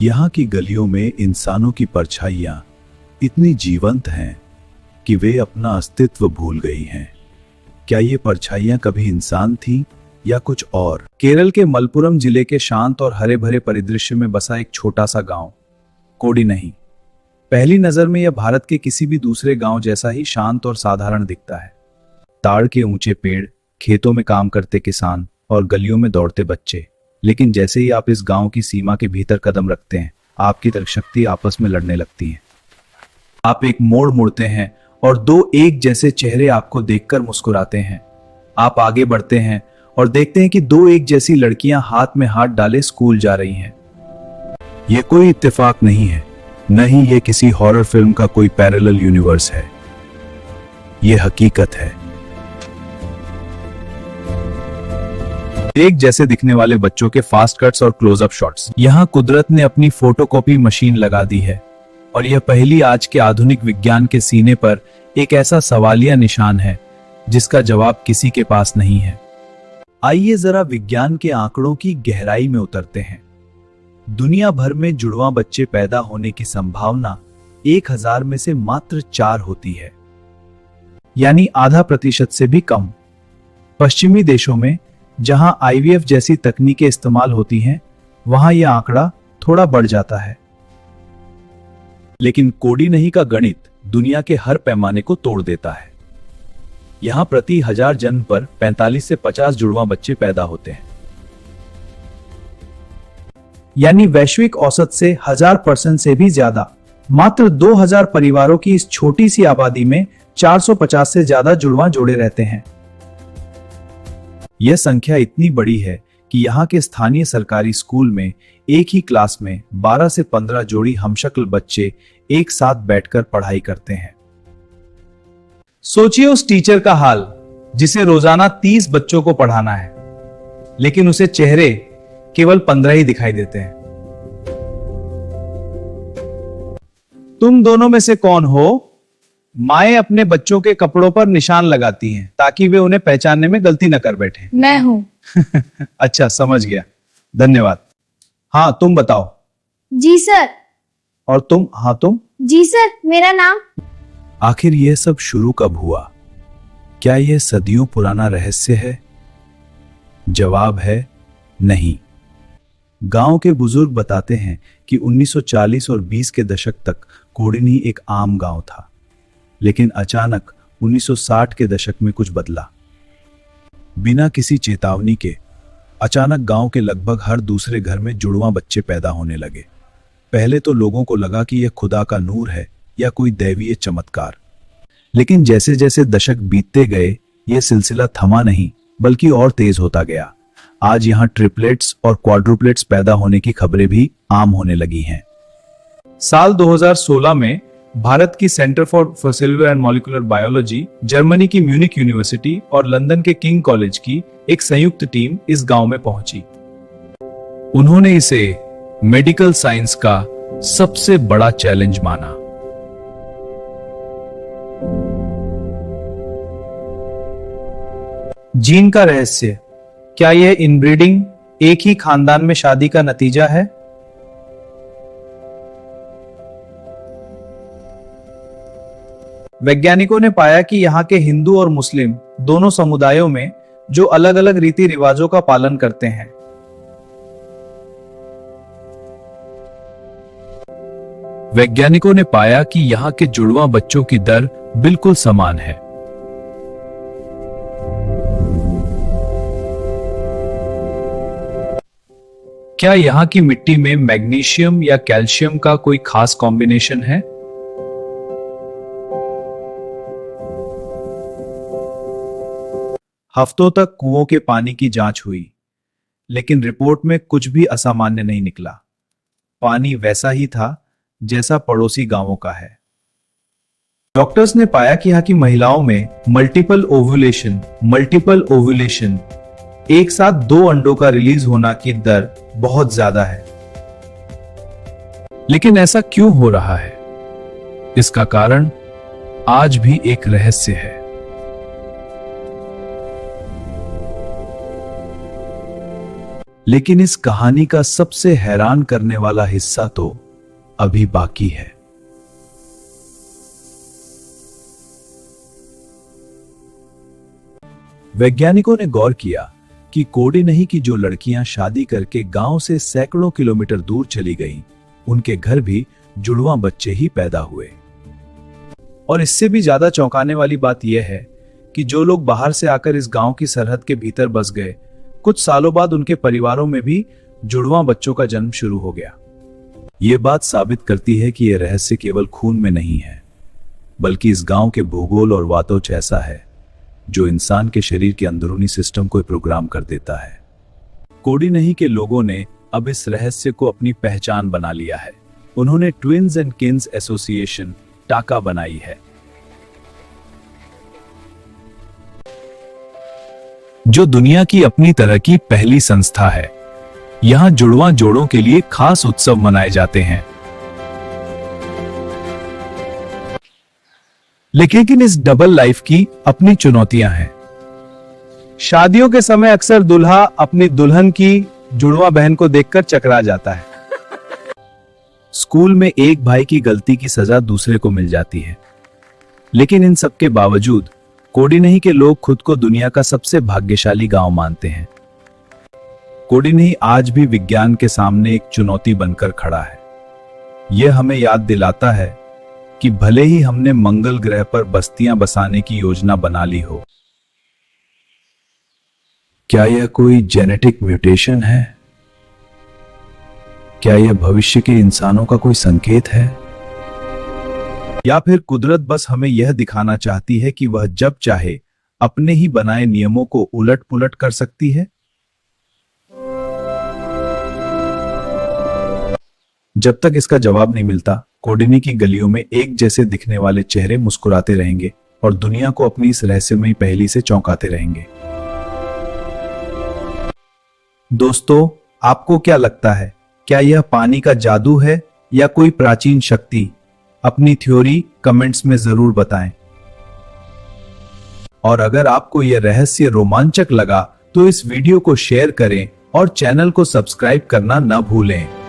यहाँ की गलियों में इंसानों की परछाइयां इतनी जीवंत हैं कि वे अपना अस्तित्व भूल गई हैं। क्या ये परछाइयां कभी इंसान थीं या कुछ और? केरल के मलपुरम जिले के शांत और हरे भरे परिदृश्य में बसा एक छोटा सा गांव कोडिनही। पहली नजर में यह भारत के किसी भी दूसरे गांव जैसा ही शांत और साधारण दिखता है। ताड़ के ऊंचे पेड़, खेतों में काम करते किसान और गलियों में दौड़ते बच्चे। लेकिन जैसे ही आप इस गांव की सीमा के भीतर कदम रखते हैं, आपकी तर्कशक्ति आपस में लड़ने लगती है। आप एक मोड़ मुड़ते हैं और दो एक जैसे चेहरे आपको देखकर मुस्कुराते हैं। आप आगे बढ़ते हैं और देखते हैं कि दो एक जैसी लड़कियां हाथ में हाथ डाले स्कूल जा रही हैं। यह कोई इत्तेफाक नहीं है, न ही यह किसी हॉरर फिल्म का कोई पैरेलल यूनिवर्स है। यह हकीकत है। एक जैसे दिखने वाले बच्चों के फास्ट कट्स और क्लोजअप शॉट्स। यहाँ कुदरत ने अपनी फोटोकॉपी मशीन लगा दी है और यह पहली आज के आधुनिक विज्ञान के सीने पर एक ऐसा सवालिया निशान है जिसका जवाब किसी के पास नहीं है। आइए जरा विज्ञान के आंकड़ों की गहराई में उतरते हैं। दुनिया भर में जुड़वां बच्चे पैदा होने की संभावना 1000 में से मात्र 4 होती है, यानी आधा प्रतिशत से भी कम। पश्चिमी देशों में जहां आईवीएफ जैसी तकनीकें इस्तेमाल होती हैं, वहां यह आंकड़ा थोड़ा बढ़ जाता है। लेकिन कोडिनही का गणित दुनिया के हर पैमाने को तोड़ देता है। यहां प्रति 1000 जन्म पर 45 से 50 जुड़वां बच्चे पैदा होते हैं, यानी वैश्विक औसत से 1000% से भी ज्यादा। मात्र 2000 परिवारों की इस छोटी सी आबादी में 450 से ज्यादा जुड़वां जोड़े रहते हैं। यह संख्या इतनी बड़ी है कि यहाँ के स्थानीय सरकारी स्कूल में एक ही क्लास में 12 से 15 जोड़ी हमशक्ल बच्चे एक साथ बैठकर पढ़ाई करते हैं। सोचिए उस टीचर का हाल जिसे रोजाना 30 बच्चों को पढ़ाना है, लेकिन उसे चेहरे केवल 15 ही दिखाई देते हैं। तुम दोनों में से कौन हो? माएं अपने बच्चों के कपड़ों पर निशान लगाती हैं ताकि वे उन्हें पहचानने में गलती न कर बैठे। मैं हूँ। अच्छा, समझ गया, धन्यवाद। हाँ, तुम बताओ। जी सर। और तुम? हाँ, तुम? जी सर, मेरा नाम। आखिर यह सब शुरू कब हुआ? क्या यह सदियों पुराना रहस्य है? जवाब है नहीं। गांव के बुजुर्ग बताते हैं कि 1940 और 20 के दशक तक कोडिनही एक आम गांव था, लेकिन अचानक 1960 के दशक में कुछ बदला। बिना किसी चेतावनी के अचानक गांव के लगभग हर दूसरे घर में जुड़वां बच्चे पैदा होने लगे। पहले तो लोगों को लगा कि यह खुदा का नूर है या कोई दैवीय चमत्कार, लेकिन जैसे जैसे दशक बीतते गए, यह सिलसिला थमा नहीं बल्कि और तेज होता गया। आज यहां ट्रिपलेट्स और क्वाड्रुपलेट्स पैदा होने की खबरें भी आम होने लगी हैं। साल 2016 में भारत की centre for cellular and molecular biology, Germany की म्यूनिक यूनिवर्सिटी और लंदन के किंग कॉलेज की एक संयुक्त टीम इस गांव में पहुंची। उन्होंने इसे मेडिकल साइंस का सबसे बड़ा चैलेंज माना। जीन का रहस्य। क्या यह इनब्रीडिंग, एक ही खानदान में शादी का नतीजा है? वैज्ञानिकों ने पाया कि यहाँ के हिंदू और मुस्लिम दोनों समुदायों में जो अलग अलग रीति रिवाजों का पालन करते हैं, वैज्ञानिकों ने पाया कि यहाँ के जुड़वां बच्चों की दर बिल्कुल समान है। क्या यहाँ की मिट्टी में मैग्नीशियम या कैल्शियम का कोई खास कॉम्बिनेशन है? हफ्तों तक कुओं के पानी की जांच हुई, लेकिन रिपोर्ट में कुछ भी असामान्य नहीं निकला। पानी वैसा ही था जैसा पड़ोसी गांवों का है। डॉक्टर्स ने पाया कि यहाँ की महिलाओं में मल्टीपल ओव्यूलेशन, एक साथ 2 अंडों का रिलीज होना की दर बहुत ज्यादा है। लेकिन ऐसा क्यों हो रहा है? इसका कारण आज भी एक रहस्य है। लेकिन इस कहानी का सबसे हैरान करने वाला हिस्सा तो अभी बाकी है। वैज्ञानिकों ने गौर किया कि कोडिनही की जो लड़कियां शादी करके गांव से सैकड़ों किलोमीटर दूर चली गईं, उनके घर भी जुड़वां बच्चे ही पैदा हुए। और इससे भी ज्यादा चौंकाने वाली बात यह है कि जो लोग बाहर से आकर इस गांव की सरहद के भीतर बस गए, कुछ सालों बाद उनके परिवारों में भी जुड़वां बच्चों का जन्म शुरू हो गया। यह बात साबित करती है कि यह रहस्य केवल खून में नहीं है, बल्कि इस गांव के भूगोल और वातोच ऐसा है जो इंसान के शरीर के अंदरूनी सिस्टम को प्रोग्राम कर देता है। कोडिनही के लोगों ने अब इस रहस्य को अपनी पहचान बना लिया है। उन्होंने ट्विन्स एंड किन्स एसोसिएशन टाका बनाई है, जो दुनिया की अपनी तरह की पहली संस्था है। यहां जुड़वां जोड़ों के लिए खास उत्सव मनाए जाते हैं। लेकिन इस डबल लाइफ की अपनी चुनौतियां हैं। शादियों के समय अक्सर दूल्हा अपनी दुल्हन की जुड़वां बहन को देखकर चकरा जाता है। स्कूल में एक भाई की गलती की सजा दूसरे को मिल जाती है। लेकिन इन सब के बावजूद कोडिनही के लोग खुद को दुनिया का सबसे भाग्यशाली गांव मानते हैं। कोडिनही आज भी विज्ञान के सामने एक चुनौती बनकर खड़ा है। यह हमें याद दिलाता है कि भले ही हमने मंगल ग्रह पर बस्तियां बसाने की योजना बना ली हो, क्या यह कोई जेनेटिक म्यूटेशन है? क्या यह भविष्य के इंसानों का कोई संकेत है? या फिर कुदरत बस हमें यह दिखाना चाहती है कि वह जब चाहे अपने ही बनाए नियमों को उलट पुलट कर सकती है? जब तक इसका जवाब नहीं मिलता, कोडिनही की गलियों में एक जैसे दिखने वाले चेहरे मुस्कुराते रहेंगे और दुनिया को अपनी इस रहस्यमयी पहेली से चौंकाते रहेंगे। दोस्तों, आपको क्या लगता है, क्या यह पानी का जादू है या कोई प्राचीन शक्ति? अपनी थ्योरी कमेंट्स में जरूर बताएं। और अगर आपको यह रहस्य रोमांचक लगा तो इस वीडियो को शेयर करें और चैनल को सब्सक्राइब करना न भूलें।